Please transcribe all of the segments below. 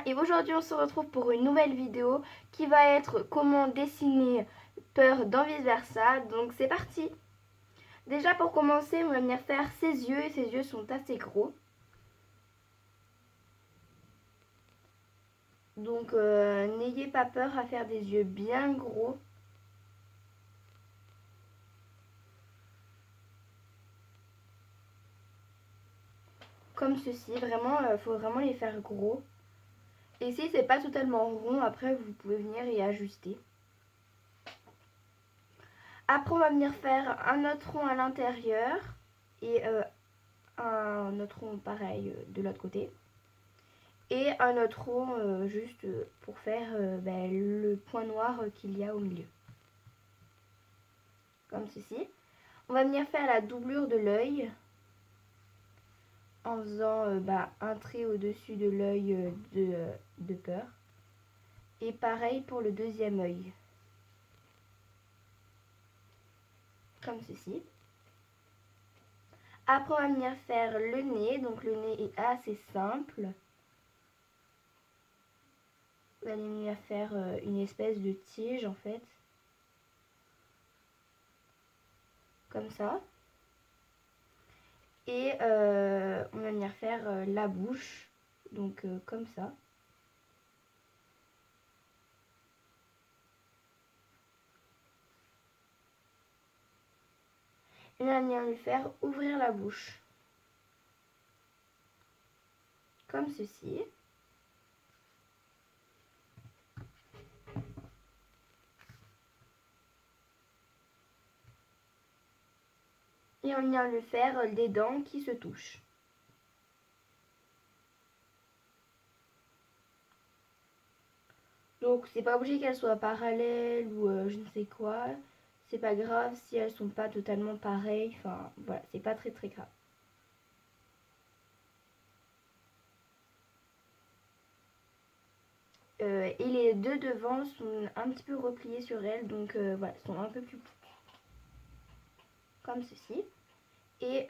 bien et aujourd'hui on se retrouve pour une nouvelle vidéo qui va être comment dessiner peur dans vice versa. Donc c'est parti. Déjà pour commencer on va venir faire ses yeux et ses yeux sont assez gros. Donc n'ayez pas peur à faire des yeux bien gros. Comme ceci, vraiment faut vraiment les faire gros. Et si c'est pas totalement rond, après vous pouvez venir y ajuster. Après on va venir faire un autre rond à l'intérieur et un autre rond pareil de l'autre côté. Et un autre rond juste pour faire le point noir qu'il y a au milieu. Comme ceci. On va venir faire la doublure de l'œil en faisant un trait au-dessus de l'œil de peur. Et pareil pour le deuxième œil. Comme ceci. Après, on va venir faire le nez. Donc le nez est assez simple. Vous allez venir faire une espèce de tige en fait. Comme ça. Et on va venir faire la bouche. Donc comme ça. Et on va venir lui faire ouvrir la bouche. Comme ceci. Et on vient lui faire des dents qui se touchent. Donc c'est pas obligé qu'elles soient parallèles ou je ne sais quoi. C'est pas grave si elles sont pas totalement pareilles. Enfin voilà, c'est pas très grave. Et les deux devant sont un petit peu repliés sur elles. Donc voilà, sont un peu plus comme ceci. Et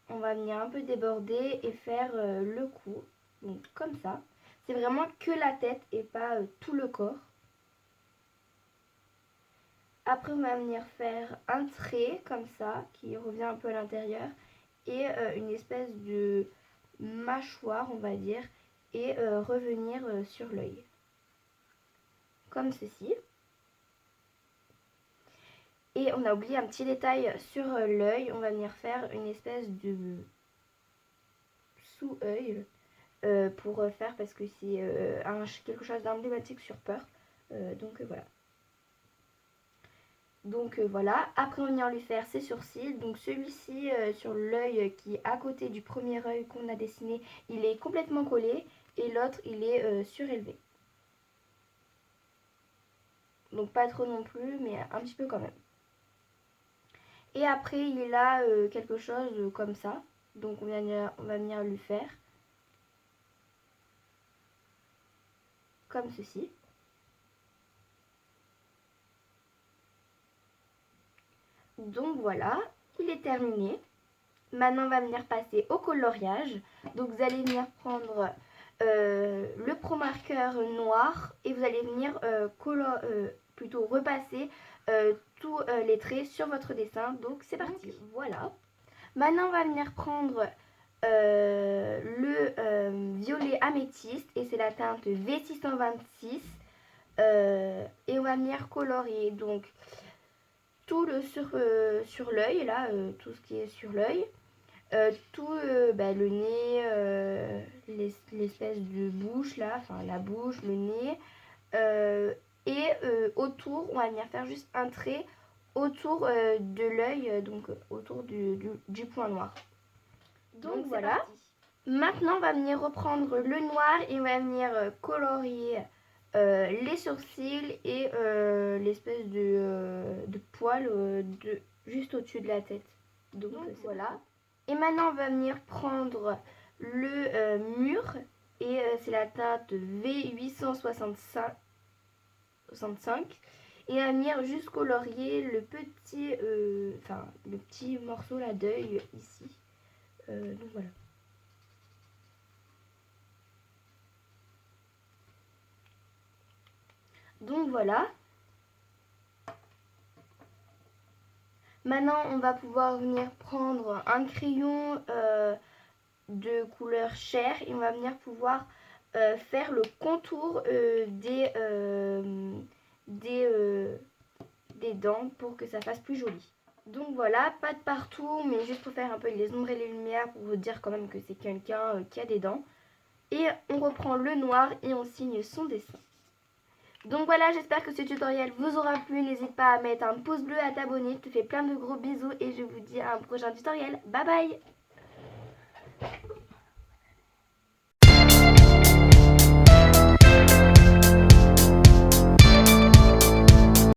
on va venir un peu déborder et faire le cou. Donc comme ça. C'est vraiment que la tête et pas tout le corps. Après on va venir faire un trait comme ça qui revient un peu à l'intérieur. Et une espèce de mâchoire on va dire. Et revenir sur l'œil. Comme ceci. Et on a oublié un petit détail sur l'œil. On va venir faire une espèce de sous-œil pour faire parce que c'est quelque chose d'emblématique sur peur. Donc voilà. Donc voilà. Après on va venir lui faire ses sourcils. Donc celui-ci sur l'œil qui est à côté du premier œil qu'on a dessiné, il est complètement collé. Et l'autre il est surélevé. Donc pas trop non plus, mais un petit peu quand même. Et après il a quelque chose comme ça. Donc on va venir lui faire comme ceci. Donc voilà, il est terminé. Maintenant on va venir passer au coloriage. Donc vous allez venir prendre le pro marqueur noir et vous allez venir plutôt repasser tous les traits sur votre dessin. Donc c'est parti. Voilà. Maintenant on va venir prendre le violet améthyste et c'est la teinte V626 et on va venir colorier donc tout sur l'œil là, tout ce qui est sur l'œil. Tout le nez, l'espèce de bouche là, enfin la bouche, le nez. Et autour, on va venir faire juste un trait autour de l'œil, donc autour du point noir. Donc voilà. Parti. Maintenant, on va venir reprendre le noir et on va venir colorier les sourcils et l'espèce de poil juste au-dessus de la tête. Donc voilà. Et maintenant on va venir prendre le mur et c'est la teinte V865 et on va venir juste colorier le petit morceau là d'œil ici. Donc voilà. Donc voilà. Maintenant, on va pouvoir venir prendre un crayon de couleur chair et on va venir pouvoir faire le contour des dents pour que ça fasse plus joli. Donc voilà, pas de partout, mais juste pour faire un peu les ombres et les lumières pour vous dire quand même que c'est quelqu'un qui a des dents. Et on reprend le noir et on signe son dessin. Donc voilà, j'espère que ce tutoriel vous aura plu. N'hésite pas à mettre un pouce bleu, à t'abonner. Je te fais plein de gros bisous et je vous dis à un prochain tutoriel. Bye bye!